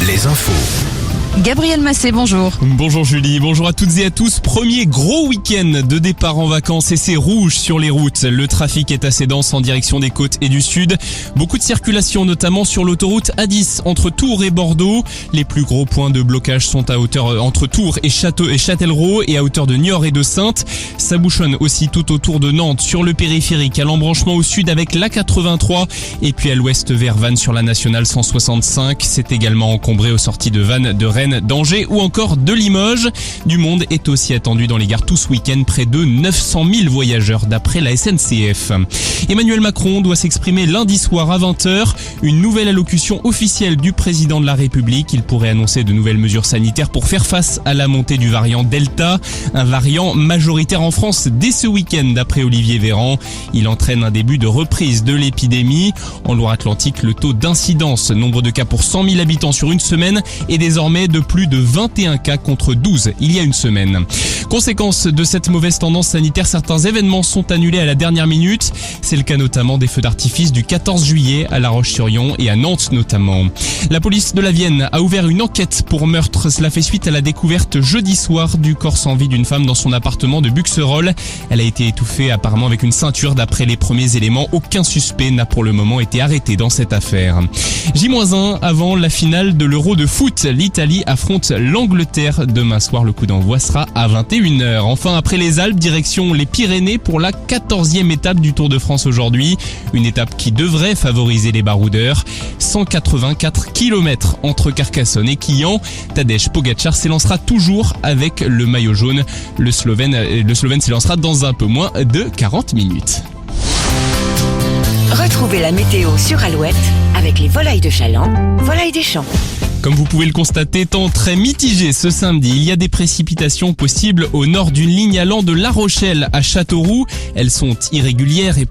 les infos. Gabriel Massé, bonjour. Bonjour Julie, bonjour à toutes et à tous. Premier gros week-end de départ en vacances et c'est rouge sur les routes. Le trafic est assez dense en direction des côtes et du sud. Beaucoup de circulation notamment sur l'autoroute A10 entre Tours et Bordeaux. Les plus gros points de blocage sont à hauteur entre Tours et Châtellerault et à hauteur de Niort et de Saintes. Ça bouchonne aussi tout autour de Nantes sur le périphérique à l'embranchement au sud avec l'A83 et puis à l'ouest vers Vannes sur la nationale 165. C'est également encombré aux sorties de Vannes, de Rennes, d'Angers ou encore de Limoges. Du monde est aussi attendu dans les gares tout ce week-end, près de 900 000 voyageurs d'après la SNCF. Emmanuel Macron doit s'exprimer lundi soir à 20h. Une nouvelle allocution officielle du président de la République. Il pourrait annoncer de nouvelles mesures sanitaires pour faire face à la montée du variant Delta. Un variant majoritaire en France dès ce week-end d'après Olivier Véran. Il entraîne un début de reprise de l'épidémie. En Loire-Atlantique, le taux d'incidence, nombre de cas pour 100 000 habitants sur une semaine, est désormais de plus de 21 cas contre 12 il y a une semaine. Conséquence de cette mauvaise tendance sanitaire, certains événements sont annulés à la dernière minute. C'est le cas notamment des feux d'artifice du 14 juillet à La Roche-sur-Yon et à Nantes notamment. La police de la Vienne a ouvert une enquête pour meurtre. Cela fait suite à la découverte jeudi soir du corps sans vie d'une femme dans son appartement de Buxerolles. Elle a été étouffée apparemment avec une ceinture d'après les premiers éléments. Aucun suspect n'a pour le moment été arrêté dans cette affaire. J-1 avant la finale de l'Euro de foot. L'Italie affronte l'Angleterre demain soir. Le coup d'envoi sera à 21h. Enfin, après les Alpes, direction les Pyrénées pour la 14e étape du Tour de France aujourd'hui. Une étape qui devrait favoriser les baroudeurs. 184 km entre Carcassonne et Quillan. Tadej Pogačar s'élancera toujours avec le maillot jaune. Le Slovène s'élancera dans un peu moins de 40 minutes. Retrouvez la météo sur Alouette avec les volailles de Chaland, volailles des champs. Comme vous pouvez le constater, temps très mitigé ce samedi. Il y a des précipitations possibles au nord d'une ligne allant de La Rochelle à Châteauroux. Elles sont irrégulières et